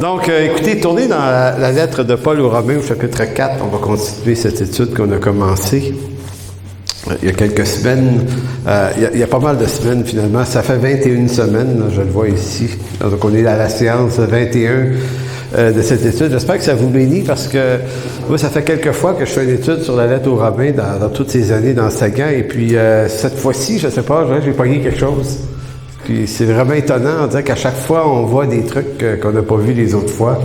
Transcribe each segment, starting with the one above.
Donc, écoutez, tournez dans la lettre de Paul aux Romains au chapitre 4. On va continuer cette étude qu'on a commencée il y a quelques semaines. Il y a pas mal de semaines, finalement. Ça fait 21 semaines, là, je le vois ici. Donc, on est à la séance 21 de cette étude. J'espère que ça vous bénit parce que moi, ça fait quelques fois que je fais une étude sur la lettre aux Romains dans toutes ces années d'enseignement. Et puis, cette fois-ci, je sais pas, j'ai pogné quelque chose. Puis c'est vraiment étonnant, on dirait qu'à chaque fois, on voit des trucs qu'on n'a pas vus les autres fois.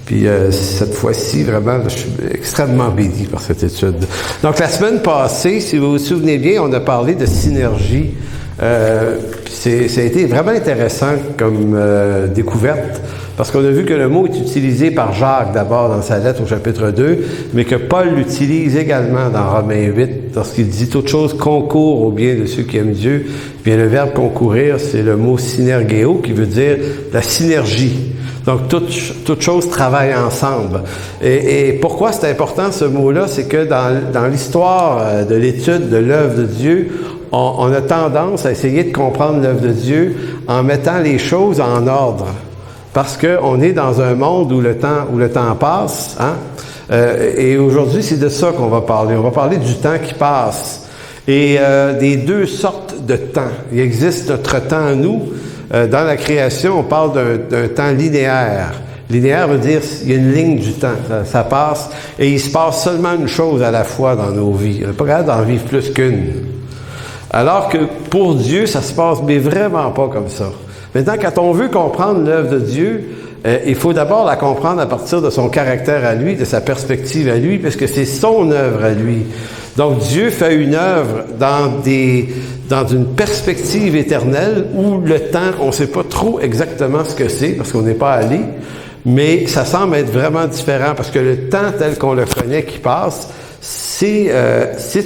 Puis cette fois-ci, vraiment, je suis extrêmement béni par cette étude. Donc la semaine passée, si vous vous souvenez bien, on a parlé de synergie. Ça a été vraiment intéressant comme découverte, parce qu'on a vu que le mot est utilisé par Jacques d'abord dans sa lettre au chapitre 2, mais que Paul l'utilise également dans Romains 8, lorsqu'il dit « Toute chose concourt au bien de ceux qui aiment Dieu ». Bien, le verbe « concourir », c'est le mot « synergéo » qui veut dire la synergie. Donc, toute chose travaille ensemble. Et pourquoi c'est important ce mot-là? C'est que dans l'histoire de l'étude de l'œuvre de Dieu, on a tendance à essayer de comprendre l'œuvre de Dieu en mettant les choses en ordre. Parce qu'on est dans un monde où le temps passe, hein? Et aujourd'hui, c'est de ça qu'on va parler. On va parler du temps qui passe. Et des deux sortes de temps. Il existe notre temps à nous. Dans la création, on parle d'un temps linéaire. Linéaire veut dire qu'il y a une ligne du temps. Ça passe. Et il se passe seulement une chose à la fois dans nos vies. On n'est pas capable d'en vivre plus qu'une. Alors que pour Dieu, ça se passe, mais vraiment pas comme ça. Maintenant, quand on veut comprendre l'œuvre de Dieu, il faut d'abord la comprendre à partir de son caractère à lui, de sa perspective à lui, parce que c'est son œuvre à lui. Donc, Dieu fait une œuvre dans une perspective éternelle où le temps, on ne sait pas trop exactement ce que c'est, parce qu'on n'est pas allé, mais ça semble être vraiment différent, parce que le temps tel qu'on le connaît qui passe, c'est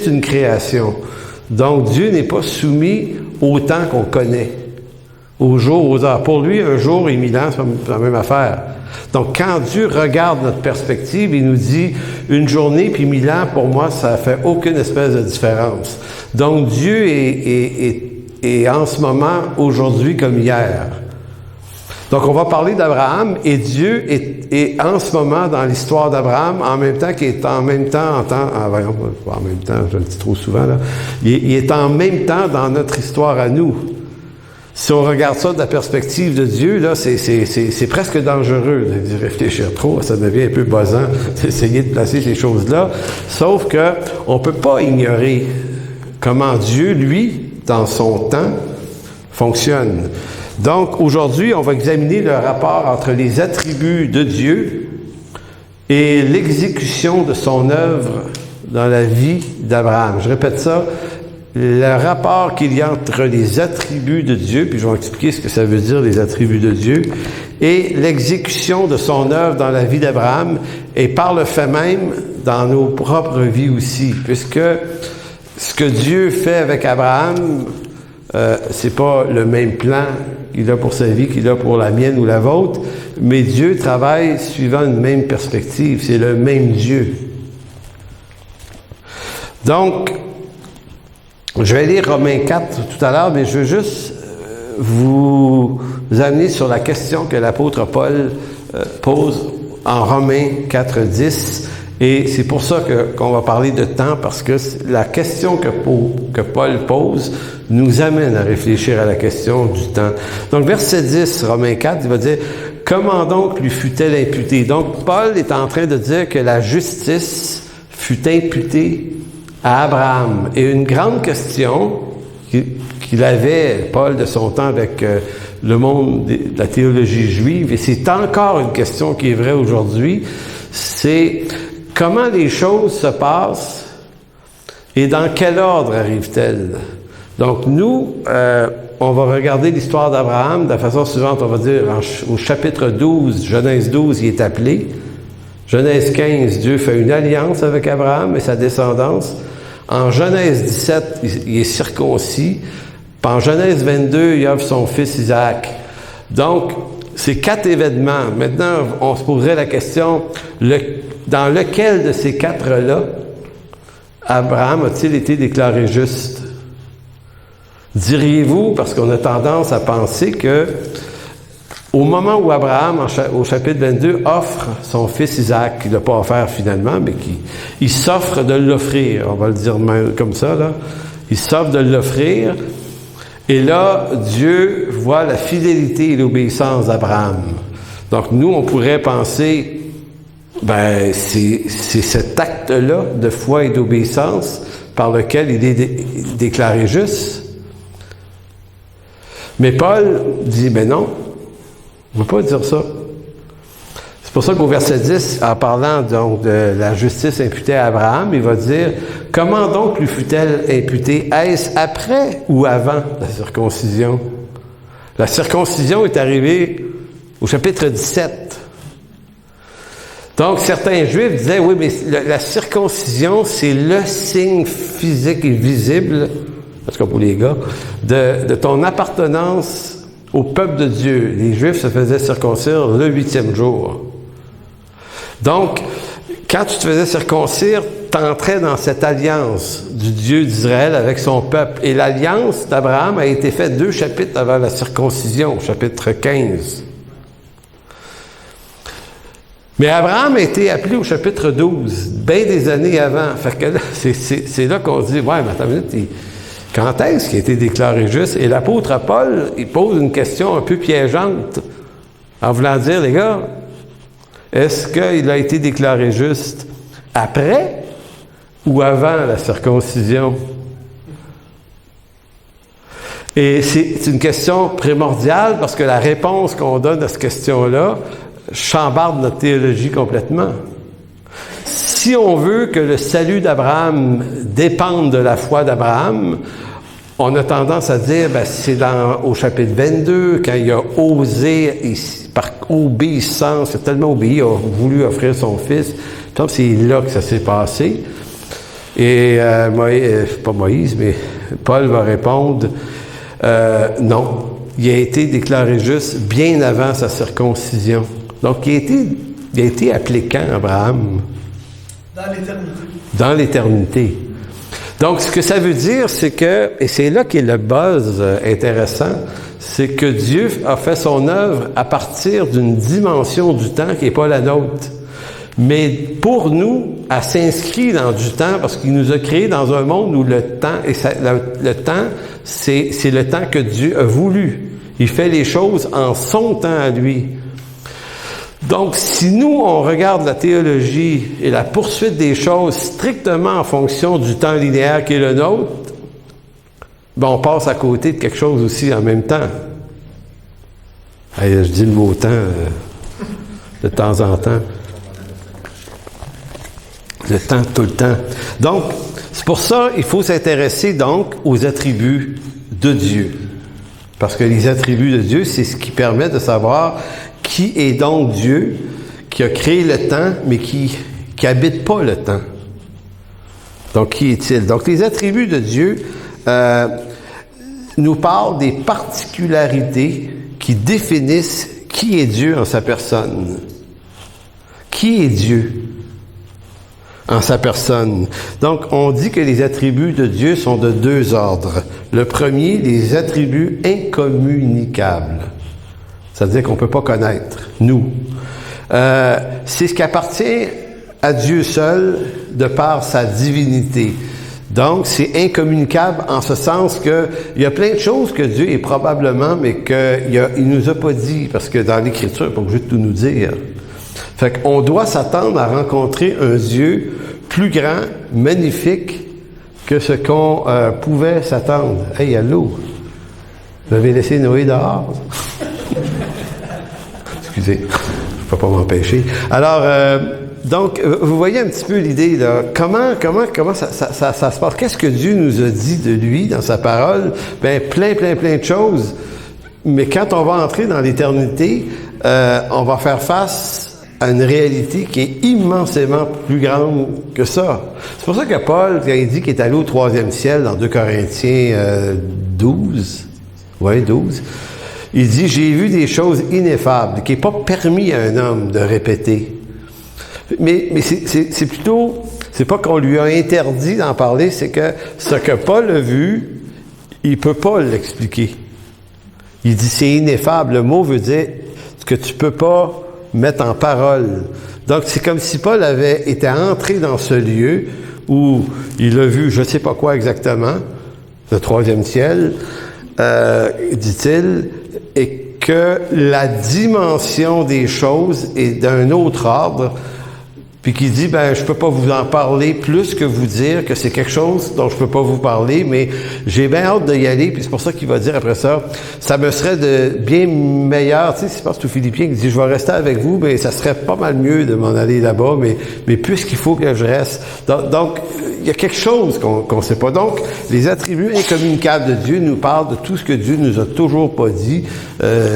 une création. Donc, Dieu n'est pas soumis au temps qu'on connaît. Aux jours, aux heures. Pour lui, un jour et 1000 ans, c'est la même affaire. Donc, quand Dieu regarde notre perspective, il nous dit, une journée puis 1000 ans, pour moi, ça fait aucune espèce de différence. Donc, Dieu est en ce moment, aujourd'hui, comme hier. Donc, on va parler d'Abraham, et Dieu est en ce moment dans l'histoire d'Abraham, en même temps qu'il est en même temps, en même temps, je le dis trop souvent, là, il est en même temps dans notre histoire à nous. Si on regarde ça de la perspective de Dieu, là, c'est presque dangereux de réfléchir trop. Ça devient un peu buzzant d'essayer de placer ces choses-là. Sauf que on peut pas ignorer comment Dieu, lui, dans son temps, fonctionne. Donc, aujourd'hui, on va examiner le rapport entre les attributs de Dieu et l'exécution de son œuvre dans la vie d'Abraham. Je répète ça. Le rapport qu'il y a entre les attributs de Dieu, puis je vais expliquer ce que ça veut dire, les attributs de Dieu, et l'exécution de son œuvre dans la vie d'Abraham, et par le fait même, dans nos propres vies aussi, puisque ce que Dieu fait avec Abraham, c'est pas le même plan qu'il a pour sa vie, qu'il a pour la mienne ou la vôtre, mais Dieu travaille suivant une même perspective, c'est le même Dieu. Donc, je vais lire Romains 4 tout à l'heure, mais je veux juste vous amener sur la question que l'apôtre Paul pose en Romains 4, 10. Et c'est pour ça qu'on va parler de temps, parce que la question que Paul pose nous amène à réfléchir à la question du temps. Donc, verset 10, Romains 4, il va dire « Comment donc lui fut-elle imputée? » Donc, Paul est en train de dire que la justice fut imputée à Abraham. Et une grande question qu'il avait, Paul, de son temps avec le monde de la théologie juive, et c'est encore une question qui est vraie aujourd'hui, c'est comment les choses se passent et dans quel ordre arrivent-elles? Donc nous, on va regarder l'histoire d'Abraham de la façon suivante. On va dire au chapitre 12, Genèse 12, il est appelé. Genèse 15, Dieu fait une alliance avec Abraham et sa descendance. En Genèse 17, il est circoncis. Puis en Genèse 22, il offre son fils Isaac. Donc, c'est 4 événements. Maintenant, on se poserait la question, dans lequel de ces 4-là, Abraham a-t-il été déclaré juste? Diriez-vous, parce qu'on a tendance à penser que Au moment où Abraham, au chapitre 22, offre son fils Isaac, qu'il n'a pas offert finalement, mais il s'offre de l'offrir, on va le dire comme ça, là. Il s'offre de l'offrir, et là, Dieu voit la fidélité et l'obéissance d'Abraham. Donc, nous, on pourrait penser, c'est cet acte-là de foi et d'obéissance par lequel il est déclaré juste. Mais Paul dit, non, on ne peut pas dire ça. C'est pour ça qu'au verset 10, en parlant donc de la justice imputée à Abraham, il va dire, comment donc lui fut-elle imputée? Est-ce après ou avant la circoncision? La circoncision est arrivée au chapitre 17. Donc, certains Juifs disaient, oui, mais la circoncision, c'est le signe physique et visible, en tout cas pour les gars, de ton appartenance au peuple de Dieu. Les Juifs se faisaient circoncire le 8e jour. Donc, quand tu te faisais circoncire, tu entrais dans cette alliance du Dieu d'Israël avec son peuple. Et l'alliance d'Abraham a été faite 2 chapitres avant la circoncision, chapitre 15. Mais Abraham a été appelé au chapitre 12, bien des années avant. Fait que là, c'est là qu'on se dit, ouais, mais attends une minute, quand est-ce qu'il a été déclaré juste? Et l'apôtre Paul, il pose une question un peu piégeante, en voulant dire, les gars, est-ce qu'il a été déclaré juste après ou avant la circoncision? Et c'est une question primordiale parce que la réponse qu'on donne à cette question-là chambarde notre théologie complètement. Si on veut que le salut d'Abraham dépende de la foi d'Abraham, on a tendance à dire, c'est au chapitre 22, quand il a osé, par obéissance, il a tellement obéi, il a voulu offrir son fils. Donc c'est là que ça s'est passé. Et pas Moïse, mais Paul va répondre, non, il a été déclaré juste bien avant sa circoncision. Donc il a été appelé quand, Abraham? Dans l'éternité. Dans l'éternité. Donc, ce que ça veut dire, c'est que, et c'est là qu'est le buzz intéressant, c'est que Dieu a fait son œuvre à partir d'une dimension du temps qui n'est pas la nôtre. Mais pour nous, elle s'inscrit dans du temps parce qu'il nous a créés dans un monde où le temps, le temps, c'est le temps que Dieu a voulu. Il fait les choses en son temps à lui. Donc, si nous, on regarde la théologie et la poursuite des choses strictement en fonction du temps linéaire qui est le nôtre, on passe à côté de quelque chose aussi en même temps. Je dis le mot temps de temps en temps. Le temps tout le temps. Donc, c'est pour ça qu'il faut s'intéresser donc aux attributs de Dieu. Parce que les attributs de Dieu, c'est ce qui permet de savoir qui est donc Dieu, qui a créé le temps, mais qui habite pas le temps. Donc, qui est-il? Donc, les attributs de Dieu nous parlent des particularités qui définissent qui est Dieu en sa personne. Qui est Dieu en sa personne? Donc, on dit que les attributs de Dieu sont de 2 ordres. Le premier, les attributs incommunicables. C'est-à-dire qu'on ne peut pas connaître, nous. C'est ce qui appartient à Dieu seul de par sa divinité. Donc, c'est incommunicable en ce sens que il y a plein de choses que Dieu est probablement, mais qu'il nous a pas dit, parce que dans l'Écriture, il n'est pas obligé de tout nous dire. Fait qu'on doit s'attendre à rencontrer un Dieu plus grand, magnifique, que ce qu'on pouvait s'attendre. Hey, allô? Vous avez laissé Noé dehors? Excusez, je ne peux pas m'empêcher. Alors, donc, vous voyez un petit peu l'idée, là. Comment ça se passe? Qu'est-ce que Dieu nous a dit de lui dans sa parole? Plein de choses. Mais quand on va entrer dans l'éternité, on va faire face à une réalité qui est immensément plus grande que ça. C'est pour ça que Paul, quand il dit qu'il est allé au 3e ciel dans 2 Corinthiens 12, il dit, j'ai vu des choses ineffables, qui n'est pas permis à un homme de répéter. Mais c'est plutôt, c'est pas qu'on lui a interdit d'en parler, c'est que ce que Paul a vu, il peut pas l'expliquer. Il dit, c'est ineffable. Le mot veut dire, que tu peux pas mettre en parole. Donc, c'est comme si Paul avait été entré dans ce lieu où il a vu, je ne sais pas quoi exactement, le troisième ciel, dit-il, et que la dimension des choses est d'un autre ordre, puis qui dit, je peux pas vous en parler plus que vous dire que c'est quelque chose dont je peux pas vous parler, mais j'ai bien hâte d'y aller, puis c'est pour ça qu'il va dire après ça, ça me serait de bien meilleur, tu sais, c'est parce que Philippiens qui dit, je vais rester avec vous, mais ça serait pas mal mieux de m'en aller là-bas, mais puisqu'il faut que je reste. Donc il y a quelque chose qu'on sait pas. Donc, les attributs incommunicables de Dieu nous parlent de tout ce que Dieu nous a toujours pas dit,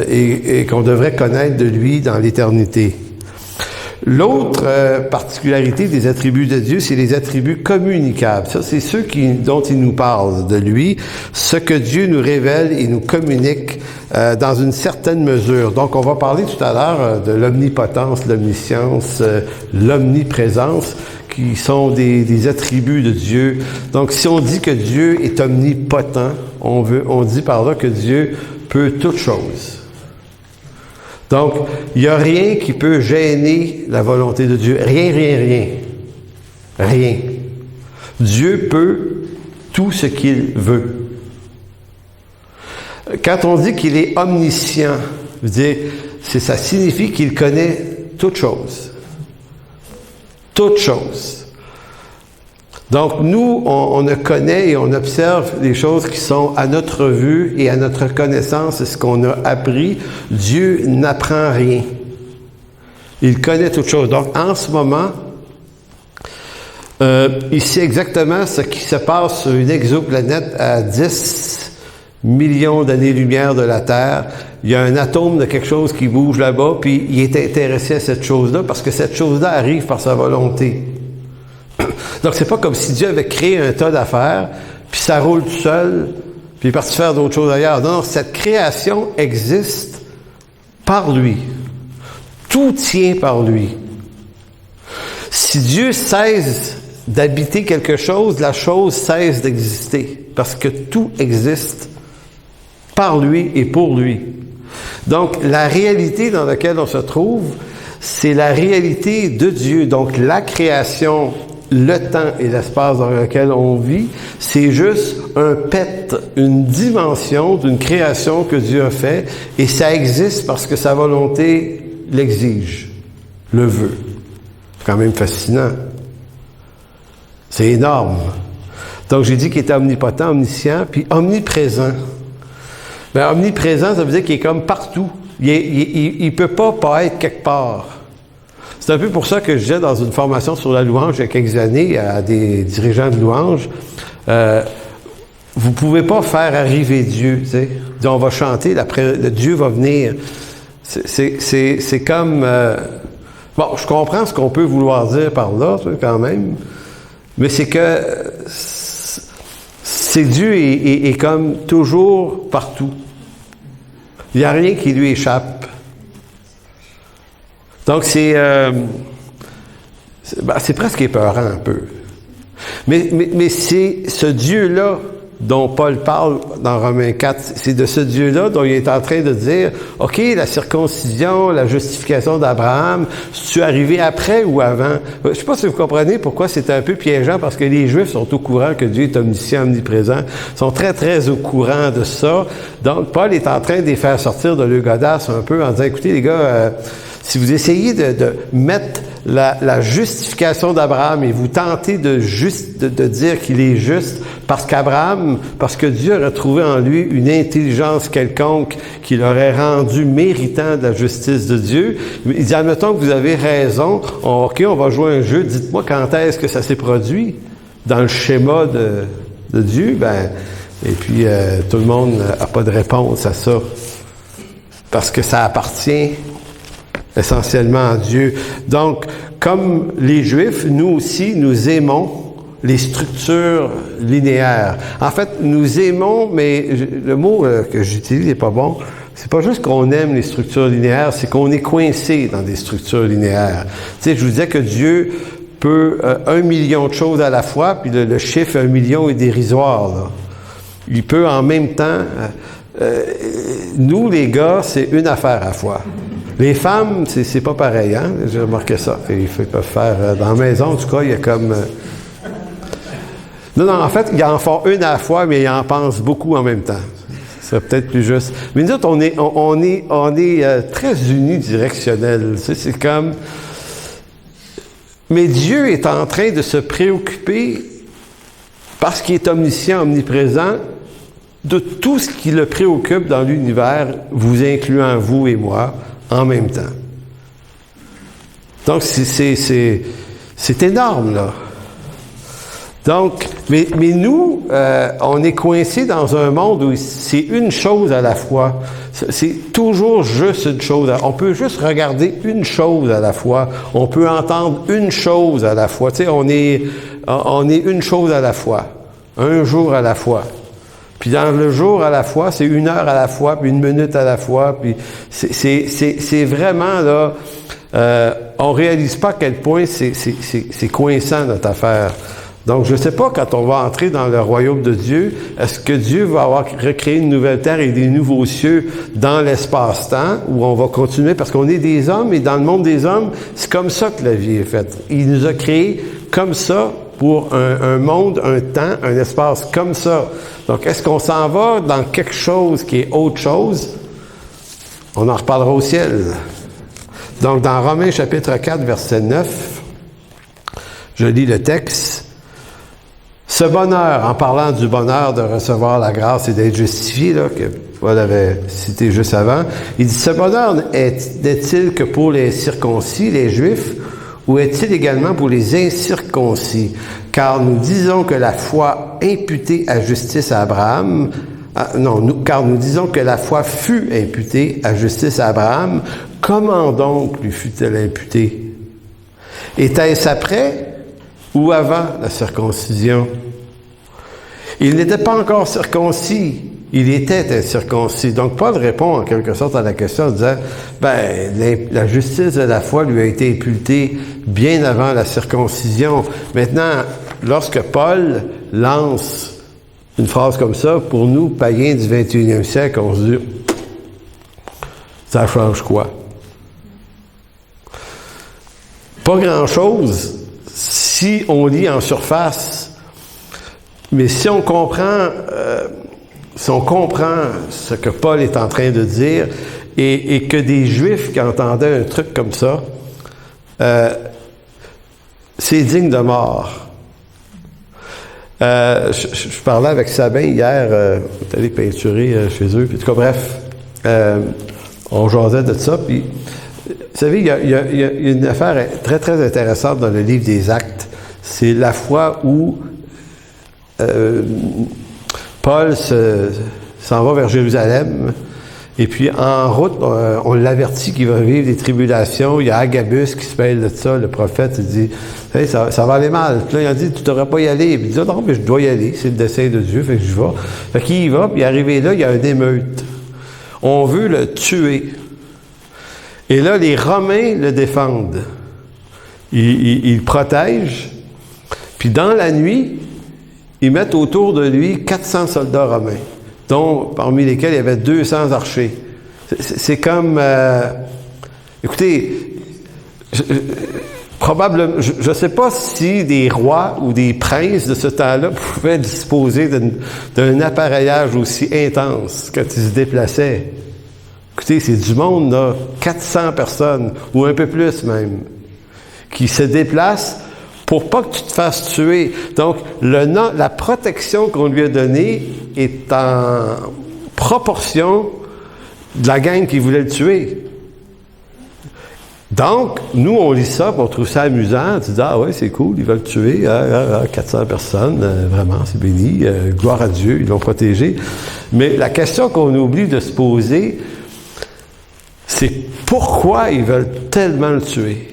et qu'on devrait connaître de lui dans l'éternité. L'autre particularité des attributs de Dieu, c'est les attributs communicables. Ça, c'est ceux dont il nous parle de lui, ce que Dieu nous révèle et nous communique dans une certaine mesure. Donc, on va parler tout à l'heure de l'omnipotence, l'omniscience, l'omniprésence, qui sont des attributs de Dieu. Donc, si on dit que Dieu est omnipotent, on dit par là que Dieu peut toutes choses. Donc, il n'y a rien qui peut gêner la volonté de Dieu. Rien. Rien. Dieu peut tout ce qu'il veut. Quand on dit qu'il est omniscient, ça signifie qu'il connaît toutes choses. Toutes choses. Donc, nous, on connaît et on observe les choses qui sont à notre vue et à notre connaissance, c'est ce qu'on a appris. Dieu n'apprend rien. Il connaît toutes choses. Donc, en ce moment, il sait exactement ce qui se passe sur une exoplanète à 10 millions d'années-lumière de la Terre. Il y a un atome de quelque chose qui bouge là-bas, puis il est intéressé à cette chose-là parce que cette chose-là arrive par sa volonté. Donc, c'est pas comme si Dieu avait créé un tas d'affaires, puis ça roule tout seul, puis il est parti faire d'autres choses ailleurs. Non, cette création existe par lui. Tout tient par lui. Si Dieu cesse d'habiter quelque chose, la chose cesse d'exister, parce que tout existe par lui et pour lui. Donc, la réalité dans laquelle on se trouve, c'est la réalité de Dieu. Donc, la création, le temps et l'espace dans lequel on vit, c'est juste un pet, une dimension d'une création que Dieu a fait, et ça existe parce que sa volonté l'exige, le veut. C'est quand même fascinant. C'est énorme. Donc, j'ai dit qu'il était omnipotent, omniscient, puis omniprésent. Omniprésent, ça veut dire qu'il est comme partout. Il peut pas être quelque part. C'est un peu pour ça que je disais dans une formation sur la louange il y a quelques années à des dirigeants de louange, vous pouvez pas faire arriver Dieu, tu sais. On va chanter, le Dieu va venir. C'est comme... bon, je comprends ce qu'on peut vouloir dire par là, quand même, mais c'est que c'est Dieu est comme toujours partout. Il n'y a rien qui lui échappe. Donc, c'est presque épeurant un peu. Mais c'est ce Dieu-là dont Paul parle dans Romains 4. C'est de ce Dieu-là dont il est en train de dire, OK, la circoncision, la justification d'Abraham, c'est-tu arrivé après ou avant? Je ne sais pas si vous comprenez pourquoi c'est un peu piégeant, parce que les Juifs sont au courant que Dieu est omniscient, omniprésent. Ils sont très, très au courant de ça. Donc, Paul est en train de les faire sortir de leur godasse un peu en disant, écoutez, les gars, si vous essayez de mettre la justification d'Abraham et vous tentez de dire qu'il est juste parce que Dieu aurait trouvé en lui une intelligence quelconque qui l'aurait rendu méritant de la justice de Dieu. Il dit, admettons que vous avez raison, OK, on va jouer un jeu, dites-moi quand est-ce que ça s'est produit dans le schéma de Dieu, et puis tout le monde n'a pas de réponse à ça. Parce que ça appartient essentiellement à Dieu. Donc, comme les Juifs, nous aussi, nous aimons les structures linéaires. En fait, nous aimons, mais le mot que j'utilise n'est pas bon. C'est pas juste qu'on aime les structures linéaires, c'est qu'on est coincé dans des structures linéaires. Tu sais, je vous disais que Dieu peut 1 million de choses à la fois, puis le chiffre 1 million est dérisoire, là. Il peut en même temps... nous, les gars, c'est une affaire à la fois. Les femmes, c'est pas pareil, hein? J'ai remarqué ça. Ils peuvent faire, dans la maison, en tout cas, il y a comme... Non, en fait, ils en font une à la fois, mais ils en pensent beaucoup en même temps. C'est peut-être plus juste. Mais nous autres, on est très unidirectionnels. C'est comme... Mais Dieu est en train de se préoccuper, parce qu'il est omniscient, omniprésent, de tout ce qui le préoccupe dans l'univers, vous incluant vous et moi, en même temps. Donc, c'est énorme, là. Donc, mais nous, on est coincés dans un monde où c'est une chose à la fois. C'est toujours juste une chose. On peut juste regarder une chose à la fois. On peut entendre une chose à la fois. Tu sais, on est une chose à la fois. Un jour à la fois. Puis dans le jour à la fois, c'est 1 heure à la fois, puis 1 minute à la fois. Puis c'est vraiment, là, on réalise pas à quel point c'est coincant notre affaire. Donc, je ne sais pas, quand on va entrer dans le royaume de Dieu, est-ce que Dieu va avoir recréé une nouvelle terre et des nouveaux cieux dans l'espace-temps, où on va continuer, parce qu'on est des hommes, et dans le monde des hommes, c'est comme ça que la vie est faite. Il nous a créés comme ça, pour un monde, un temps, un espace comme ça. Donc, est-ce qu'on s'en va dans quelque chose qui est autre chose? On en reparlera au ciel. Donc, dans Romains chapitre 4, verset 9, je lis le texte. Ce bonheur, en parlant du bonheur de recevoir la grâce et d'être justifié, là, que Paul avait cité juste avant, il dit, ce bonheur n'est-il que pour les circoncis, les Juifs, ou est-il également pour les incirconcis? Car nous disons que la foi imputée à justice à Abraham, car nous disons que la foi fut imputée à justice à Abraham, comment donc lui fut-elle imputée? Était-ce après ou avant la circoncision? Il n'était pas encore circoncis, il était incirconcis. Donc Paul répond en quelque sorte à la question en disant, la justice de la foi lui a été imputée bien avant la circoncision. Maintenant, lorsque Paul lance une phrase comme ça, pour nous, païens du 21e siècle, on se dit, ça change quoi? Pas grand-chose si on lit en surface, mais si on comprend ce que Paul est en train de dire, et que des Juifs qui entendaient un truc comme ça, c'est digne de mort. Je parlais avec Sabin hier, on est allé peinturer chez eux, puis en tout cas, bref, on jasait de ça, puis vous savez, il y a une affaire très, très intéressante dans le livre des Actes. C'est la fois où Paul s'en va vers Jérusalem, et puis en route, on l'avertit qu'il va vivre des tribulations. Il y a Agabus qui se mêle de ça, le prophète, il dit, hey, ça va aller mal. Puis là, il a dit, tu ne devrais pas y aller. Puis il dit, non, mais je dois y aller, c'est le dessein de Dieu, fait que je vais. Fait qu'il y va, puis arrivé là, il y a une émeute. On veut le tuer. Et là, les Romains le défendent. Ils le protègent. Puis dans la nuit, ils mettent autour de lui 400 soldats romains, dont parmi lesquels il y avait 200 archers. C'est comme... écoutez, probablement, je ne sais pas si des rois ou des princes de ce temps-là pouvaient disposer d'un appareillage aussi intense quand ils se déplaçaient. Écoutez, c'est du monde, là, 400 personnes, ou un peu plus même, qui se déplacent pour pas que tu te fasses tuer. Donc, la protection qu'on lui a donnée est en proportion de la gang qui voulait le tuer. Donc, nous, on lit ça, puis on trouve ça amusant. Tu dis, ah ouais, c'est cool, ils veulent le tuer. 400 personnes, vraiment, c'est béni. Gloire à Dieu, ils l'ont protégé. Mais la question qu'on oublie de se poser, c'est pourquoi ils veulent tellement le tuer?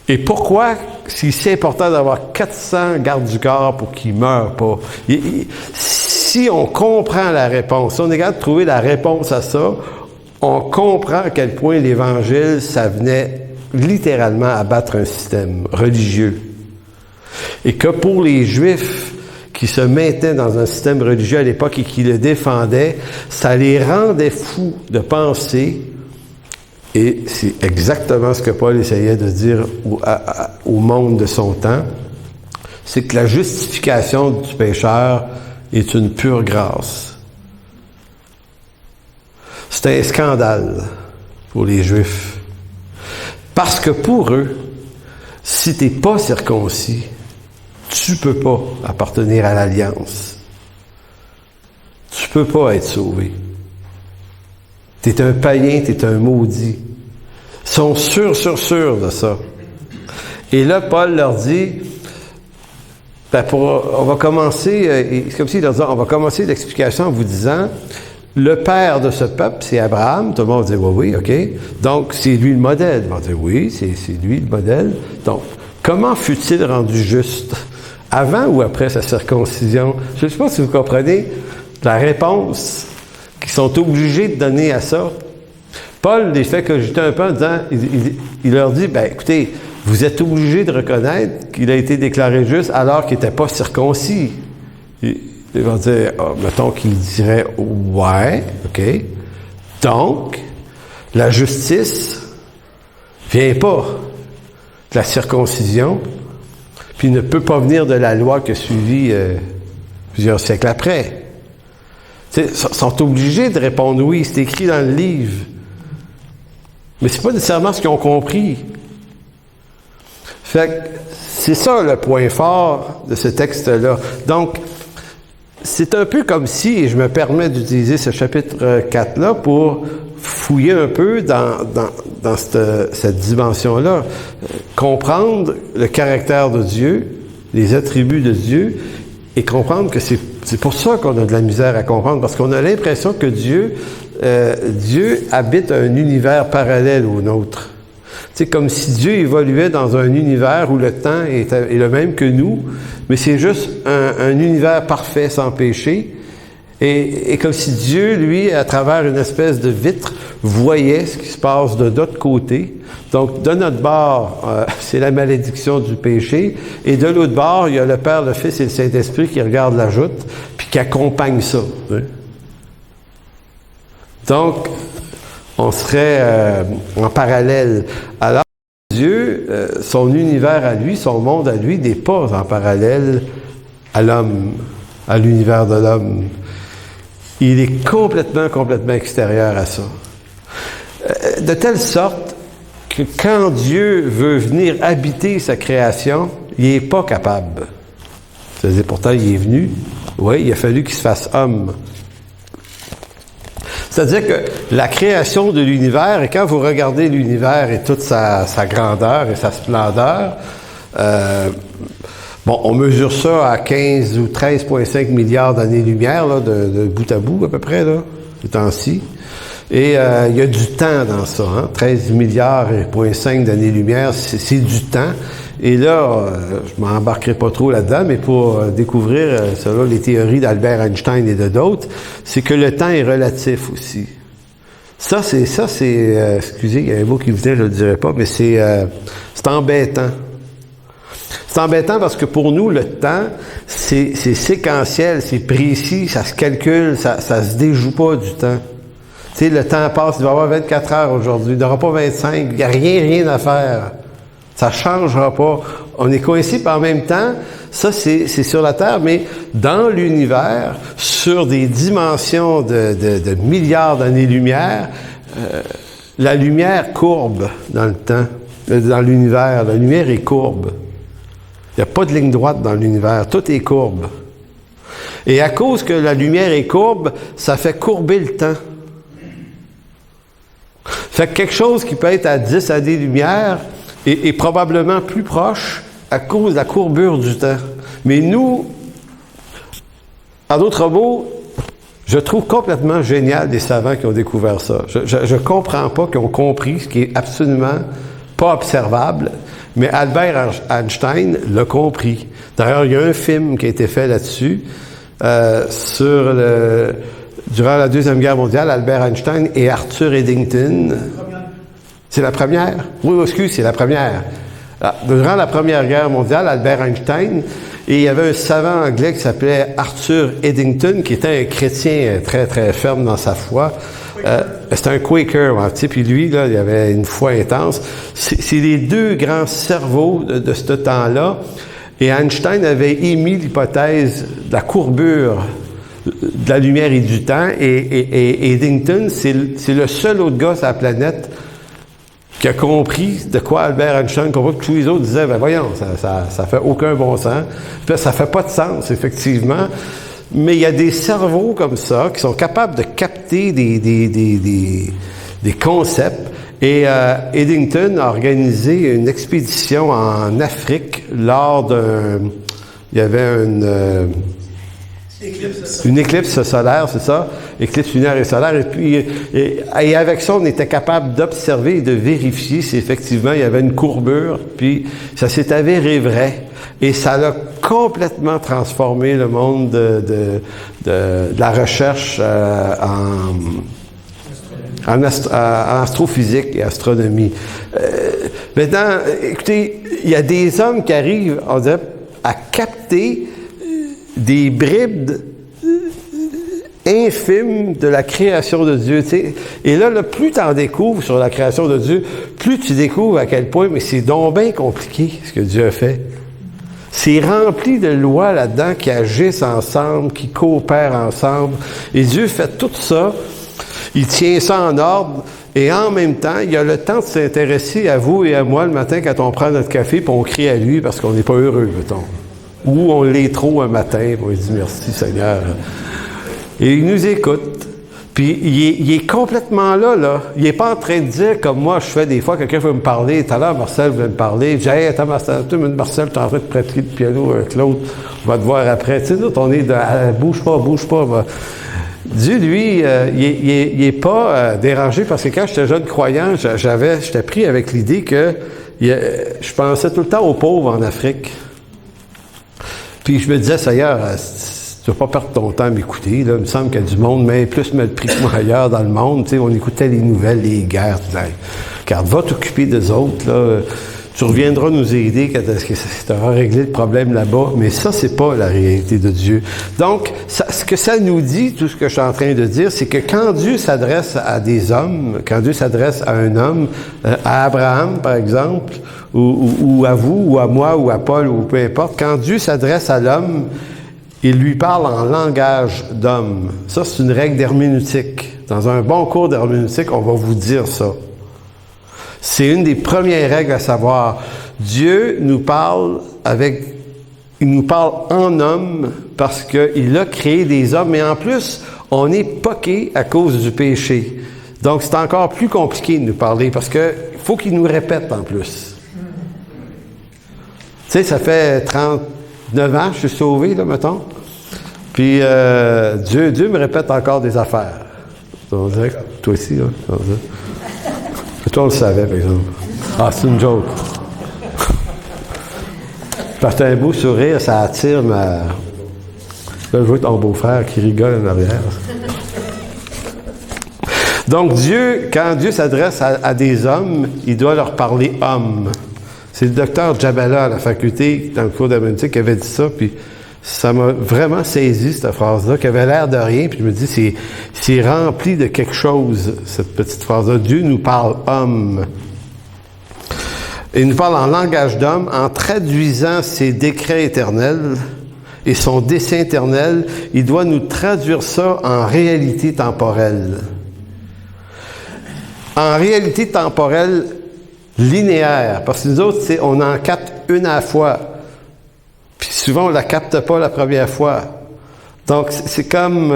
Et pourquoi c'est si important d'avoir 400 gardes du corps pour qu'ils ne meurent pas? Si on comprend la réponse, si on est capable de trouver la réponse à ça, on comprend à quel point l'Évangile, ça venait littéralement abattre un système religieux. Et que pour les Juifs qui se maintenaient dans un système religieux à l'époque et qui le défendaient, ça les rendait fous de penser Et c'est exactement ce que Paul essayait de dire au monde de son temps, c'est que la justification du pécheur est une pure grâce. C'est un scandale pour les Juifs. Parce que pour eux, si tu n'es pas circoncis, tu ne peux pas appartenir à l'Alliance. Tu ne peux pas être sauvé. Tu es un païen, tu es un maudit. Ils sont sûrs de ça. Et là, Paul leur dit, on va commencer, c'est comme s'il leur disait, on va commencer l'explication en vous disant, le père de ce peuple, c'est Abraham. Tout le monde va dire, oui, OK. Donc, c'est lui le modèle. On va dire, oui, c'est lui le modèle. Donc, comment fut-il rendu juste? Avant ou après sa circoncision? Je ne sais pas si vous comprenez la réponse qu'ils sont obligés de donner à ça. Paul les fait cogiter un peu en disant, il leur dit, écoutez, vous êtes obligés de reconnaître qu'il a été déclaré juste alors qu'il n'était pas circoncis. Ils vont dire, mettons qu'ils diraient, ouais, OK. Donc, la justice vient pas de la circoncision, puis ne peut pas venir de la loi qui a suivi plusieurs siècles après. Ils sont obligés de répondre oui, c'est écrit dans le livre. Mais c'est pas nécessairement ce qu'ils ont compris. Fait que c'est ça le point fort de ce texte-là. Donc, c'est un peu comme si, et je me permets d'utiliser ce chapitre 4-là pour fouiller un peu dans cette dimension-là, comprendre le caractère de Dieu, les attributs de Dieu, et comprendre que c'est pour ça qu'on a de la misère à comprendre, parce qu'on a l'impression que Dieu habite un univers parallèle au nôtre. C'est comme si Dieu évoluait dans un univers où le temps est le même que nous, mais c'est juste un univers parfait, sans péché. Et comme si Dieu, lui, à travers une espèce de vitre, voyait ce qui se passe de l'autre côté. Donc, de notre bord, c'est la malédiction du péché. Et de l'autre bord, il y a le Père, le Fils et le Saint-Esprit qui regardent la joute, puis qui accompagnent ça. Hein? Donc, on serait en parallèle. Alors, Dieu, son univers à lui, son monde à lui, n'est pas en parallèle à l'homme, à l'univers de l'homme. Il est complètement extérieur à ça. De telle sorte que quand Dieu veut venir habiter sa création, il n'est pas capable. C'est-à-dire, pourtant, il est venu. Oui, il a fallu qu'il se fasse homme. C'est-à-dire que la création de l'univers, et quand vous regardez l'univers et toute sa grandeur et sa splendeur, on mesure ça à 15 ou 13,5 milliards d'années-lumière, là, de bout à bout, à peu près, là, ces temps-ci. Et il y a du temps dans ça, hein? 13 milliards et 0,5 d'années-lumière, c'est du temps. Et là, je m'embarquerai pas trop là-dedans, mais pour découvrir, selon les théories d'Albert Einstein et de d'autres, c'est que le temps est relatif aussi. Ça, c'est, excusez, il y a un mot qui venait, je le dirais pas, mais c'est embêtant. C'est embêtant parce que pour nous, le temps, c'est séquentiel, c'est précis, ça se calcule, ça se déjoue pas du temps. Tu sais, le temps passe, il va y avoir 24 heures aujourd'hui, il n'y aura pas 25, il n'y a rien à faire. Ça changera pas. On est coincé, par en même temps, ça c'est sur la Terre, mais dans l'univers, sur des dimensions de milliards d'années-lumière, la lumière courbe dans le temps, dans l'univers. La lumière est courbe. Il n'y a pas de ligne droite dans l'univers. Tout est courbe. Et à cause que la lumière est courbe, ça fait courber le temps. Fait que quelque chose qui peut être à 10 années-lumière est probablement plus proche à cause de la courbure du temps. Mais nous, en d'autres mots, je trouve complètement génial des savants qui ont découvert ça. Je comprends pas qu'ils ont compris ce qui est absolument pas observable, mais Albert Einstein l'a compris. D'ailleurs, il y a un film qui a été fait là-dessus, durant la Deuxième Guerre mondiale, Albert Einstein et Arthur Eddington. C'est la première? Oui, excuse, c'est la première. Durant la Première Guerre mondiale, Albert Einstein, et il y avait un savant anglais qui s'appelait Arthur Eddington, qui était un chrétien très, très ferme dans sa foi. C'est un Quaker, ouais, tu sais, puis lui, là, il avait une foi intense. C'est les deux grands cerveaux de ce temps-là. Et Einstein avait émis l'hypothèse de la courbure de la lumière et du temps. Et Eddington, c'est le seul autre gars sur la planète qui a compris de quoi Albert Einstein compris, que tous les autres disaient, ben voyons, ça fait aucun bon sens. Puis là, ça fait pas de sens, effectivement. Mais il y a des cerveaux comme ça qui sont capables de capter des concepts. Et Eddington a organisé une expédition en Afrique lors il y avait une éclipse solaire, c'est ça? Éclipse lunaire et solaire. Et puis, et avec ça, on était capable d'observer et de vérifier si effectivement il y avait une courbure. Puis, ça s'est avéré vrai. Et ça a complètement transformé le monde de la recherche en astrophysique et astronomie. Maintenant, écoutez, il y a des hommes qui arrivent, on dirait, à capter des bribes infimes de la création de Dieu. Tu sais. Et là, plus tu en découvres sur la création de Dieu, plus tu découvres à quel point, mais c'est donc bien compliqué ce que Dieu a fait. C'est rempli de lois là-dedans qui agissent ensemble, qui coopèrent ensemble. Et Dieu fait tout ça. Il tient ça en ordre. Et en même temps, il a le temps de s'intéresser à vous et à moi le matin quand on prend notre café puis on crie à lui parce qu'on n'est pas heureux, mettons. Ou on l'est trop un matin, puis on lui dit merci Seigneur. Et il nous écoute. Puis il est complètement là. Il n'est pas en train de dire comme moi je fais des fois, quelqu'un veut me parler. Tout à l'heure, Marcel voulait me parler. Je dis, hey, attends, Marcel, tu es en train de pratiquer le piano avec l'autre. On va te voir après. Tu sais, nous, on est de bouge pas. Va. Dieu, lui, il est pas dérangé parce que quand j'étais jeune croyant, j'étais pris avec l'idée que je pensais tout le temps aux pauvres en Afrique. Puis je me disais, Seigneur, tu ne vas pas perdre ton temps à m'écouter. Là. Il me semble qu'il y a du monde, mais plus mal pris que moi ailleurs dans le monde. Tu sais, on écoutait les nouvelles, les guerres. Car va t'occuper des autres. Là. Tu reviendras nous aider quand tu auras réglé le problème là-bas. Mais ça, c'est pas la réalité de Dieu. Donc, ce que ça nous dit, tout ce que je suis en train de dire, c'est que quand Dieu s'adresse à des hommes, quand Dieu s'adresse à un homme, à Abraham, par exemple, ou à vous, ou à moi, ou à Paul, ou peu importe, quand Dieu s'adresse à l'homme, il lui parle en langage d'homme. Ça, c'est une règle d'herméneutique. Dans un bon cours d'herméneutique, on va vous dire ça. C'est une des premières règles à savoir. Dieu nous parle il nous parle en homme parce qu'il a créé des hommes, mais en plus, on est poqué à cause du péché. Donc, c'est encore plus compliqué de nous parler parce que faut qu'il nous répète en plus. Tu sais, ça fait 39 ans que je suis sauvé, là, mettons. Puis, Dieu me répète encore des affaires. On dirait que toi aussi, là. Toi, on le savait, par exemple. Ah, c'est une joke. Parce que t'as un beau sourire, ça attire ma... Là, je vois ton beau-frère qui rigole en arrière. Donc, quand Dieu s'adresse à des hommes, il doit leur parler homme. C'est le docteur Djabala à la faculté, dans le cours d'herméneutique, qui avait dit ça, puis ça m'a vraiment saisi, cette phrase-là, qui avait l'air de rien, puis je me dis, c'est rempli de quelque chose, cette petite phrase-là. Dieu nous parle homme. Il nous parle en langage d'homme, en traduisant ses décrets éternels et son dessein éternel, il doit nous traduire ça en réalité temporelle. En réalité temporelle linéaire, parce que nous autres, on en capte une à la fois. Puis souvent, on la capte pas la première fois. Donc, c'est comme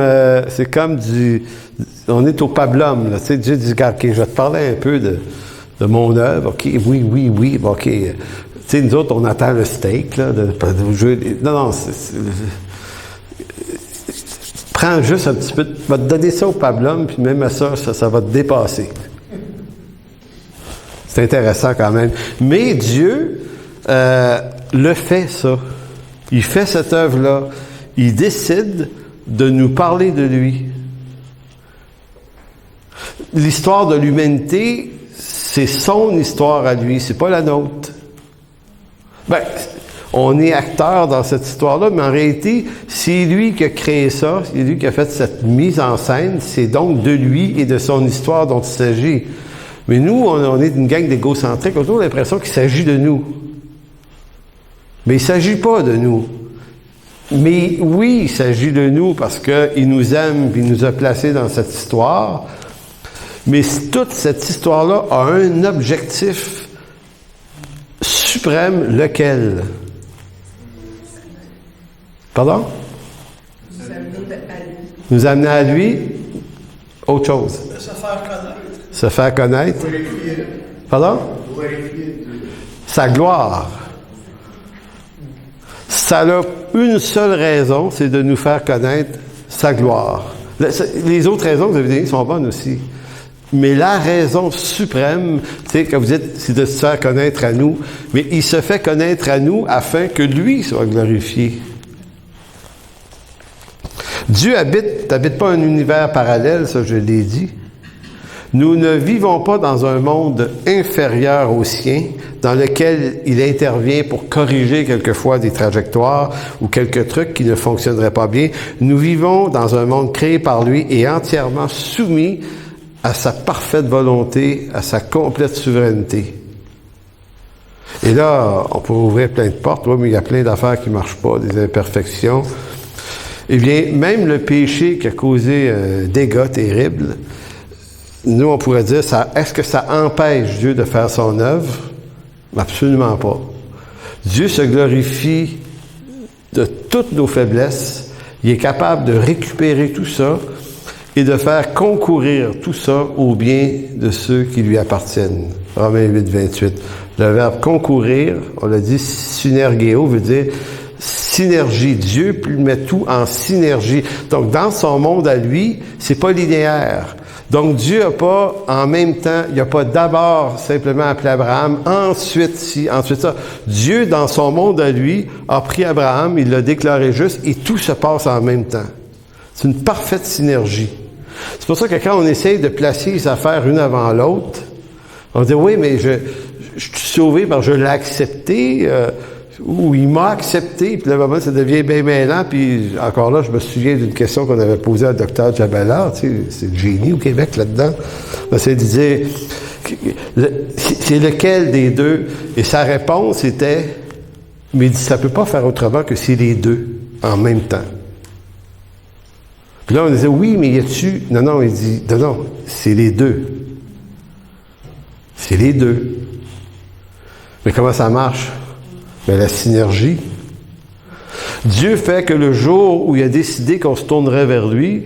on est au pablum, là. Tu sais, Dieu dit, regarde, OK, je vais te parler un peu de mon œuvre. OK, oui, OK. Tu sais, nous autres, on attend le steak, là, de jouer. Non, prends juste un petit peu, va te donner ça au pablum, puis même à ça va te dépasser. C'est intéressant quand même. Mais Dieu le fait, ça. Il fait cette œuvre-là. Il décide de nous parler de lui. L'histoire de l'humanité, c'est son histoire à lui, c'est pas la nôtre. Ben, on est acteur dans cette histoire-là, mais en réalité, c'est lui qui a créé ça, c'est lui qui a fait cette mise en scène, c'est donc de lui et de son histoire dont il s'agit. Mais nous, on est une gang d'égocentriques, on a toujours l'impression qu'il s'agit de nous. Mais il ne s'agit pas de nous. Mais oui, il s'agit de nous parce qu'il nous aime et il nous a placés dans cette histoire. Mais toute cette histoire-là a un objectif suprême, lequel? Pardon? Nous amener à lui. Autre chose. Se faire connaître. Se faire connaître. Pardon? Sa gloire. Ça a une seule raison, c'est de nous faire connaître sa gloire. Les autres raisons, vous avez dit, sont bonnes aussi. Mais la raison suprême, tu sais, quand vous dites, c'est de se faire connaître à nous, mais il se fait connaître à nous afin que lui soit glorifié. Dieu n'habite pas un univers parallèle, ça je l'ai dit. Nous ne vivons pas dans un monde inférieur au sien, dans lequel il intervient pour corriger quelquefois des trajectoires ou quelques trucs qui ne fonctionneraient pas bien. Nous vivons dans un monde créé par lui et entièrement soumis à sa parfaite volonté, à sa complète souveraineté. Et là, on peut ouvrir plein de portes, oui, mais il y a plein d'affaires qui ne marchent pas, des imperfections. Eh bien, même le péché qui a causé un dégât terrible, nous, on pourrait dire, est-ce que ça empêche Dieu de faire son œuvre? Absolument pas. Dieu se glorifie de toutes nos faiblesses. Il est capable de récupérer tout ça et de faire concourir tout ça au bien de ceux qui lui appartiennent. Romains 8, 28. Le verbe concourir, on l'a dit, synergéo, veut dire synergie. Dieu met tout en synergie. Donc, dans son monde à lui, c'est pas linéaire. Donc, Dieu n'a pas, en même temps, il n'a pas d'abord simplement appelé Abraham, ensuite ci, ensuite ça. Dieu, dans son monde à lui, a pris Abraham, il l'a déclaré juste, et tout se passe en même temps. C'est une parfaite synergie. C'est pour ça que quand on essaye de placer les affaires une avant l'autre, on dit, oui, mais je suis sauvé parce que je l'ai accepté, ou il m'a accepté, puis là, moment, ça devient bien mêlant, puis encore là, je me souviens d'une question qu'on avait posée à Dr. Jabala, tu sais, c'est le génie au Québec là-dedans. On essayait de dire, c'est lequel des deux? Et sa réponse était, mais il dit, ça peut pas faire autrement que c'est les deux en même temps. Puis là, on disait, oui, mais y a-tu... Non, il dit, non, c'est les deux. C'est les deux. Mais comment ça marche? Mais la synergie. Dieu fait que le jour où il a décidé qu'on se tournerait vers lui,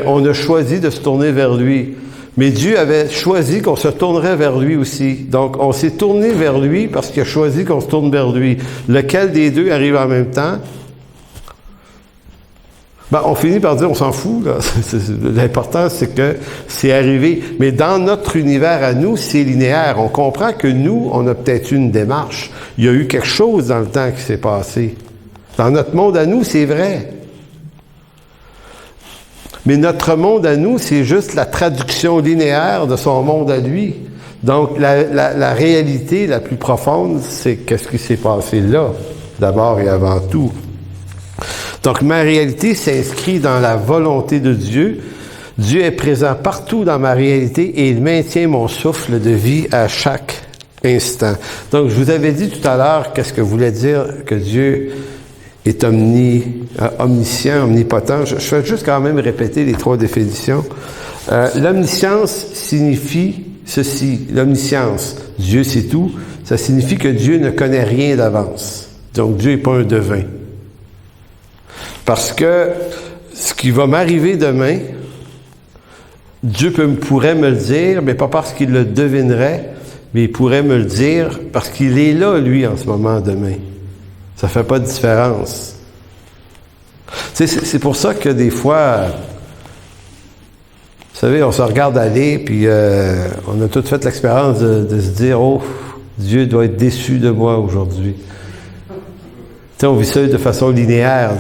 on a choisi de se tourner vers lui. Mais Dieu avait choisi qu'on se tournerait vers lui aussi. Donc, on s'est tourné vers lui parce qu'il a choisi qu'on se tourne vers lui. Lequel des deux arrive en même temps? On finit par dire, on s'en fout, là. L'important, c'est que c'est arrivé. Mais dans notre univers à nous, c'est linéaire. On comprend que nous, on a peut-être eu une démarche. Il y a eu quelque chose dans le temps qui s'est passé. Dans notre monde à nous, c'est vrai. Mais notre monde à nous, c'est juste la traduction linéaire de son monde à lui. Donc, la réalité la plus profonde, c'est qu'est-ce qui s'est passé là, d'abord et avant tout. Donc, ma réalité s'inscrit dans la volonté de Dieu. Dieu est présent partout dans ma réalité et il maintient mon souffle de vie à chaque instant. Donc, je vous avais dit tout à l'heure qu'est-ce que voulait dire que Dieu est omniscient, omnipotent. Je vais juste quand même répéter les trois définitions. L'omniscience signifie ceci. L'omniscience, Dieu sait tout, ça signifie que Dieu ne connaît rien d'avance. Donc, Dieu n'est pas un devin. Parce que ce qui va m'arriver demain, Dieu pourrait me le dire, mais pas parce qu'il le devinerait, mais il pourrait me le dire parce qu'il est là, lui, en ce moment, demain. Ça fait pas de différence. C'est pour ça que des fois, vous savez, on se regarde aller, puis on a tous fait l'expérience de se dire, oh, Dieu doit être déçu de moi aujourd'hui. On vit ça de façon linéaire.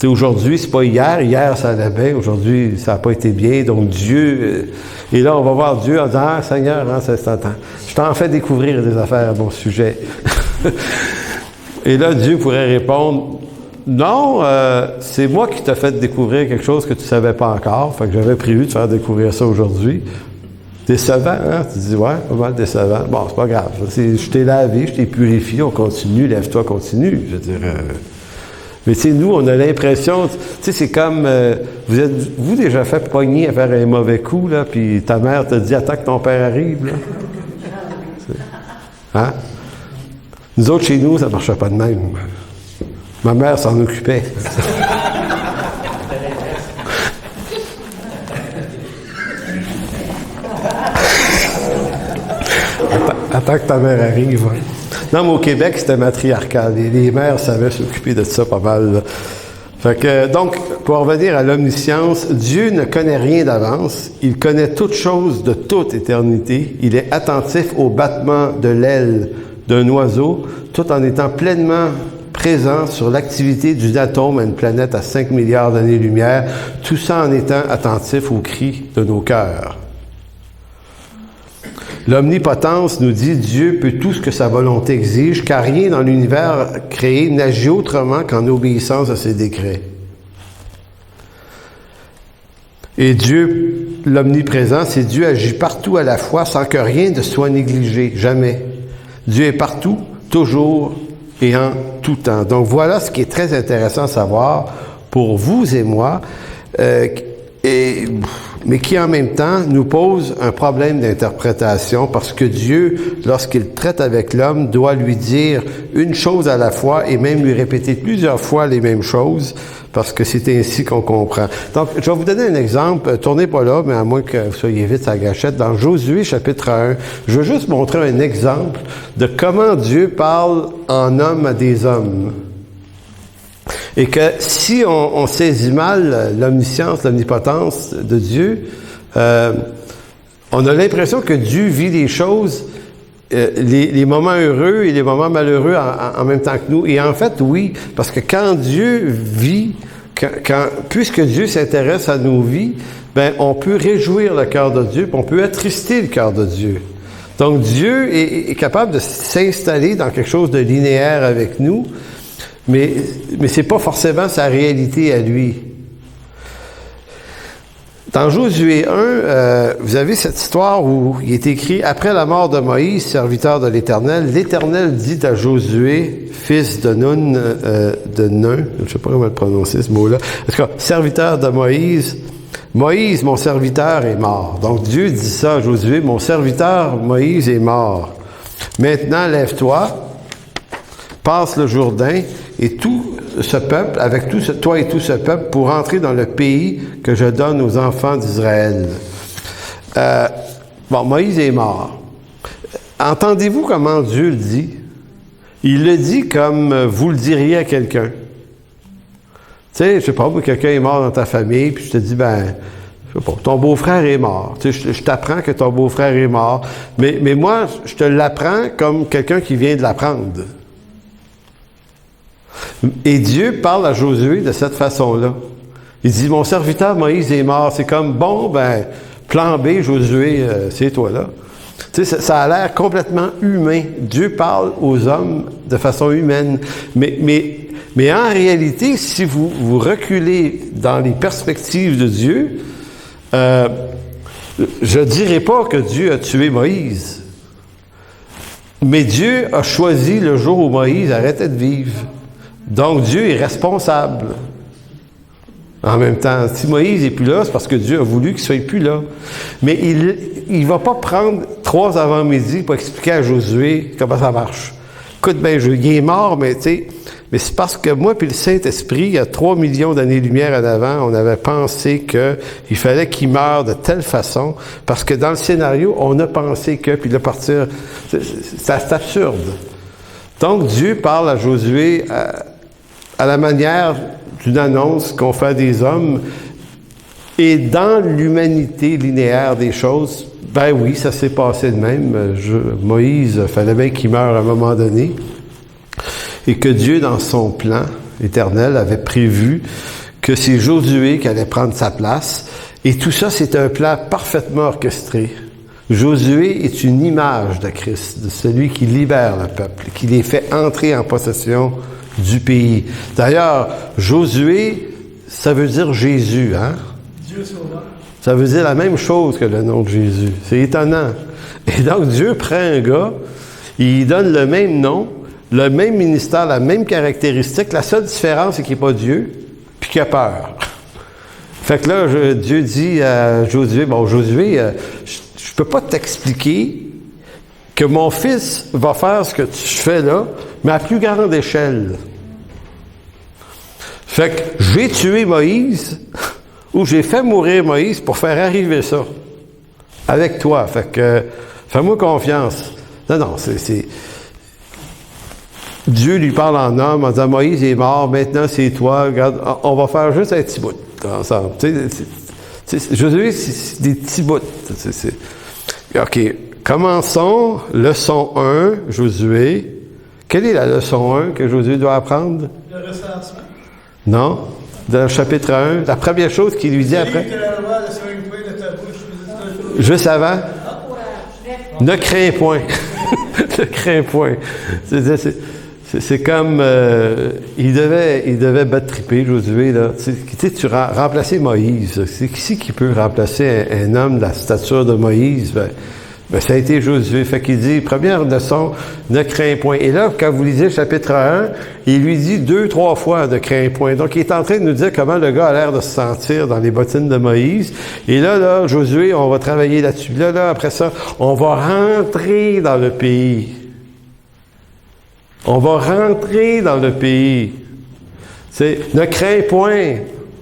Aujourd'hui, c'est pas hier. Hier, ça allait bien. Aujourd'hui, ça n'a pas été bien. Donc, Dieu... et là, on va voir Dieu en disant, « Ah, Seigneur, je t'en fais découvrir des affaires à mon sujet. » Et là, Dieu pourrait répondre, non, c'est moi qui t'ai fait découvrir quelque chose que tu ne savais pas encore. Fait que j'avais prévu de faire découvrir ça aujourd'hui. Décevant, hein? Tu dis, ouais, pas mal décevant. Bon, c'est pas grave. Je t'ai lavé, je t'ai purifié, on continue, lève-toi, continue. Je veux dire, mais tu sais, nous, on a l'impression, tu sais, c'est comme, vous êtes-vous déjà fait pogner à faire un mauvais coup, là, puis ta mère te dit, attends que ton père arrive, là? Hein? Nous autres, chez nous, ça ne marchait pas de même. Ma mère s'en occupait. Attends que ta mère arrive. Hein. Non, mais au Québec, c'était matriarcal. Les mères savaient s'occuper de ça pas mal. Là. Fait que, donc, pour revenir à l'omniscience, Dieu ne connaît rien d'avance. Il connaît toutes choses de toute éternité. Il est attentif au battement de l'aile d'un oiseau, tout en étant pleinement présent sur l'activité d'une atome à une planète à 5 milliards d'années-lumière, tout ça en étant attentif aux cris de nos cœurs. L'omnipotence nous dit Dieu peut tout ce que sa volonté exige, car rien dans l'univers créé n'agit autrement qu'en obéissance à ses décrets. Et Dieu, l'omniprésent, c'est Dieu agit partout à la fois sans que rien ne soit négligé, jamais. Dieu est partout, toujours et en tout temps. Donc voilà ce qui est très intéressant à savoir pour vous et moi, mais qui en même temps nous pose un problème d'interprétation parce que Dieu, lorsqu'il traite avec l'homme, doit lui dire une chose à la fois et même lui répéter plusieurs fois les mêmes choses parce que c'est ainsi qu'on comprend. Donc, je vais vous donner un exemple. Tournez pas là, mais à moins que vous soyez vite à la gâchette. Dans Josué, chapitre 1, je veux juste montrer un exemple de comment Dieu parle en homme à des hommes. Et que si on saisit mal l'omniscience, l'omnipotence de Dieu, on a l'impression que Dieu vit les choses, les moments heureux et les moments malheureux en même temps que nous. Et en fait, oui, parce que quand Dieu vit, puisque Dieu s'intéresse à nos vies, ben on peut réjouir le cœur de Dieu, puis on peut attrister le cœur de Dieu. Donc Dieu est capable de s'installer dans quelque chose de linéaire avec nous, mais c'est pas forcément sa réalité à lui. Dans Josué 1, vous avez cette histoire où il est écrit « Après la mort de Moïse, serviteur de l'Éternel, l'Éternel dit à Josué, fils de Nun, je ne sais pas comment le prononcer ce mot-là, en tout cas, serviteur de Moïse, Moïse, mon serviteur, est mort. » Donc Dieu dit ça à Josué, « Mon serviteur Moïse est mort. Maintenant, lève-toi, passe le Jourdain, et tout ce peuple, avec toi et tout ce peuple, pour entrer dans le pays que je donne aux enfants d'Israël. » Moïse est mort. Entendez-vous comment Dieu le dit? Il le dit comme vous le diriez à quelqu'un. Tu sais, je sais pas, quelqu'un est mort dans ta famille, puis je te dis, je sais pas, ton beau-frère est mort. Tu sais, je t'apprends que ton beau-frère est mort, mais moi, je te l'apprends comme quelqu'un qui vient de l'apprendre. Et Dieu parle à Josué de cette façon-là. Il dit, mon serviteur Moïse est mort. C'est comme, plan B, Josué, c'est toi là. Tu sais, ça a l'air complètement humain. Dieu parle aux hommes de façon humaine. Mais en réalité, si vous reculez dans les perspectives de Dieu, je dirais pas que Dieu a tué Moïse. Mais Dieu a choisi le jour où Moïse arrêtait de vivre. Donc, Dieu est responsable. En même temps, si Moïse n'est plus là, c'est parce que Dieu a voulu qu'il ne soit plus là. Mais il ne va pas prendre 3 avant-midi pour expliquer à Josué comment ça marche. Écoute, il est mort, mais c'est parce que moi puis le Saint-Esprit, il y a 3 millions d'années-lumière en avant, on avait pensé qu'il fallait qu'il meure de telle façon, parce que dans le scénario, on a pensé que, puis là, partir, c'est absurde. Donc, Dieu parle à Josué à la manière d'une annonce qu'on fait à des hommes, et dans l'humanité linéaire des choses, oui, ça s'est passé de même. Moïse, fallait bien qu'il meure à un moment donné, et que Dieu, dans son plan éternel, avait prévu que c'est Josué qui allait prendre sa place, et tout ça, c'est un plan parfaitement orchestré. Josué est une image de Christ, de celui qui libère le peuple, qui les fait entrer en possession du pays. D'ailleurs, Josué, ça veut dire Jésus, hein? Dieu sauveur. Ça veut dire la même chose que le nom de Jésus. C'est étonnant. Et donc, Dieu prend un gars, il donne le même nom, le même ministère, la même caractéristique. La seule différence, c'est qu'il n'est pas Dieu, puis qu'il a peur. Fait que là, Dieu dit à Josué, bon, Josué, je peux pas t'expliquer que mon fils va faire ce que tu fais là, mais à plus grande échelle. Fait que j'ai tué Moïse, ou j'ai fait mourir Moïse pour faire arriver ça. Avec toi. Fait que, fais-moi confiance. Non, c'est... Dieu lui parle en homme, en disant, Moïse est mort, maintenant c'est toi, regarde, on va faire juste un petit bout ensemble. Josué, c'est des petits bouts. OK. Commençons. Leçon 1, Josué. Quelle est la leçon 1 que Josué doit apprendre? Le recensement. Non. Dans le chapitre 1, la première chose qu'il lui dit après. Juste avant. Ne crains point. Ne crains point. C'est comme il devait battre triper Josué là. Tu sais, tu remplacer Moïse. C'est qui peut remplacer un homme de la stature de Moïse? Ben ça a été Josué. Fait qu'il dit, première leçon, ne crains point. Et là, quand vous lisez le chapitre 1, il lui dit 2-3 fois ne crains point. Donc, il est en train de nous dire comment le gars a l'air de se sentir dans les bottines de Moïse. Et là, Josué, on va travailler là-dessus. Là, après ça, on va rentrer dans le pays. On va rentrer dans le pays. C'est, ne crains point.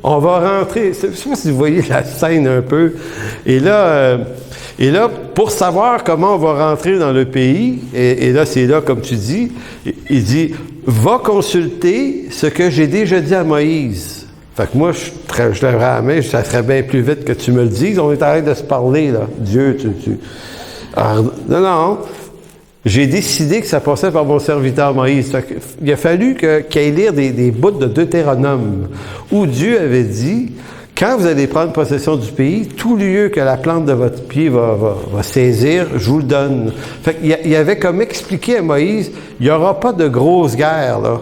On va rentrer. Je ne sais pas si vous voyez la scène un peu. Et là, pour savoir comment on va rentrer dans le pays, et là, c'est là, comme tu dis, il dit, va consulter ce que j'ai déjà dit à Moïse. Fait que moi, je lèverai la main, ça serait bien plus vite que tu me le dises. On est en train de se parler, là. Dieu, Alors, non. J'ai décidé que ça passait par mon serviteur Moïse. Fait il a fallu qu'il aille lire des bouts de Deutéronome, où Dieu avait dit, quand vous allez prendre possession du pays, tout lieu que la plante de votre pied va saisir, je vous le donne. Fait qu'il avait comme expliqué à Moïse, il n'y aura pas de grosse guerre, là.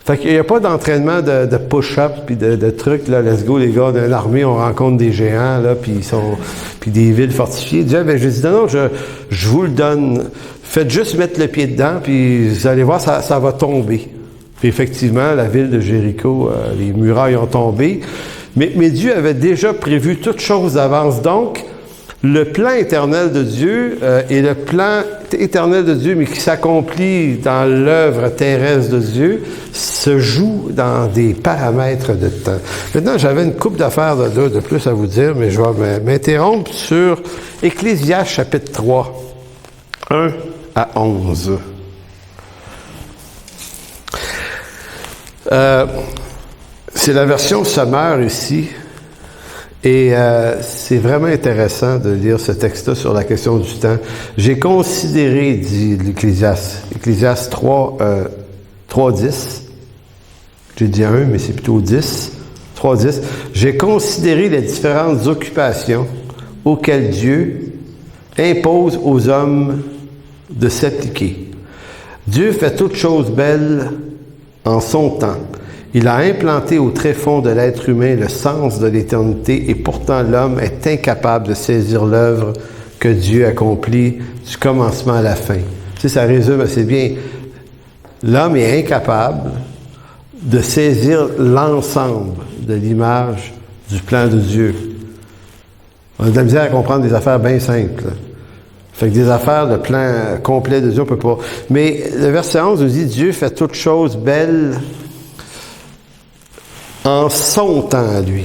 Fait qu'il n'y a pas d'entraînement de push-up puis de trucs, là, let's go, les gars, dans l'armée, on rencontre des géants, là, puis des villes fortifiées. Dieu avait juste dit, non, je vous le donne. Faites juste mettre le pied dedans, puis vous allez voir, ça va tomber. Puis effectivement, la ville de Jéricho, les murailles ont tombé. Mais Dieu avait déjà prévu toutes choses d'avance. Donc, le plan éternel de Dieu est le plan éternel de Dieu, mais qui s'accomplit dans l'œuvre terrestre de Dieu, se joue dans des paramètres de temps. Maintenant, j'avais une couple d'affaires de plus à vous dire, mais je vais m'interrompre sur Ecclésiaste chapitre 3, 1 à 11. C'est la version sommaire ici. Et c'est vraiment intéressant de lire ce texte-là sur la question du temps. J'ai considéré, dit Ecclésiaste 3, 3.10. J'ai dit 1, mais c'est plutôt 10. 3.10. J'ai considéré les différentes occupations auxquelles Dieu impose aux hommes de s'appliquer. Dieu fait toutes choses belles en son temps. Il a implanté au tréfonds de l'être humain le sens de l'éternité et pourtant l'homme est incapable de saisir l'œuvre que Dieu accomplit du commencement à la fin. Tu sais, ça résume assez bien. L'homme est incapable de saisir l'ensemble de l'image du plan de Dieu. On a de la misère à comprendre des affaires bien simples. Fait que des affaires, le plan complet de Dieu, on peut pas. Mais le verset 11 nous dit, Dieu fait toutes choses belles en son temps à lui.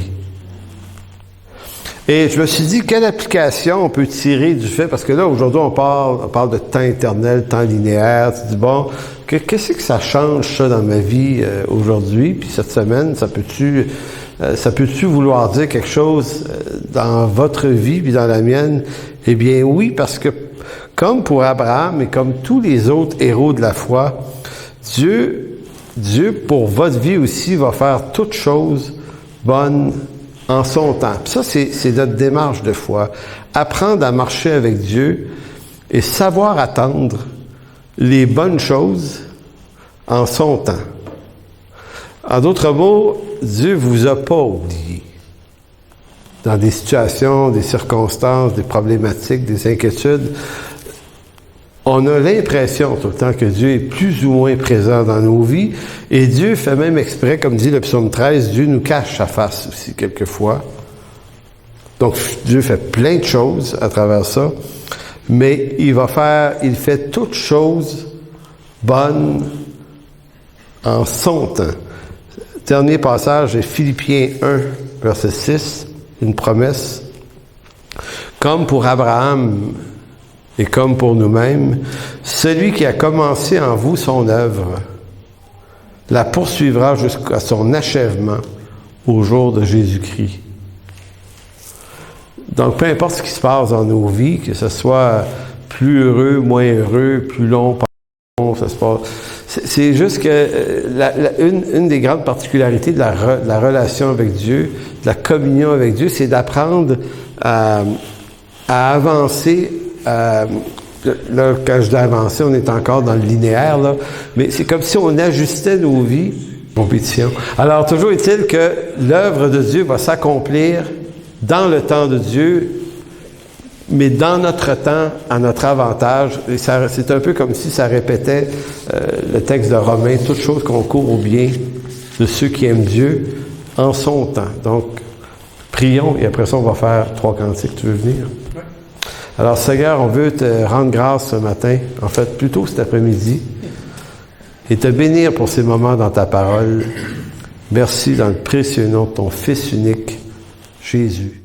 Et je me suis dit, quelle application on peut tirer du fait, parce que là, aujourd'hui, on parle de temps éternel, temps linéaire. Tu dis, bon, qu'est-ce que ça change, ça, dans ma vie aujourd'hui? Puis cette semaine, ça peut-tu vouloir dire quelque chose dans votre vie puis dans la mienne? Eh bien, oui, parce que comme pour Abraham et comme tous les autres héros de la foi, Dieu, pour votre vie aussi, va faire toutes choses bonnes en son temps. Puis ça, c'est notre démarche de foi. Apprendre à marcher avec Dieu et savoir attendre les bonnes choses en son temps. En d'autres mots, Dieu vous a pas oublié. Dans des situations, des circonstances, des problématiques, des inquiétudes, on a l'impression tout le temps que Dieu est plus ou moins présent dans nos vies, et Dieu fait même exprès, comme dit le psaume 13, Dieu nous cache sa face aussi quelquefois. Donc Dieu fait plein de choses à travers ça, mais il fait toutes choses bonnes en son temps. Dernier passage est Philippiens 1, verset 6, une promesse. Comme pour Abraham et comme pour nous-mêmes, celui qui a commencé en vous son œuvre la poursuivra jusqu'à son achèvement au jour de Jésus-Christ. Donc, peu importe ce qui se passe dans nos vies, que ce soit plus heureux, moins heureux, plus long, pas long, ça se passe. C'est juste que une des grandes particularités de la relation avec Dieu, de la communion avec Dieu, c'est d'apprendre à avancer. Là, quand je dis avancer, on est encore dans le linéaire, là, mais c'est comme si on ajustait nos vies compétition. Alors, toujours est-il que l'œuvre de Dieu va s'accomplir dans le temps de Dieu, mais dans notre temps, à notre avantage. Et c'est un peu comme si ça répétait le texte de Romains, toute chose concourt au bien de ceux qui aiment Dieu en son temps. Donc, prions et après ça, on va faire 3 cantiques. Tu veux venir? Oui. Alors, Seigneur, on veut te rendre grâce ce matin, en fait, plutôt cet après-midi, et te bénir pour ces moments dans ta parole. Merci dans le précieux nom de ton Fils unique, Jésus.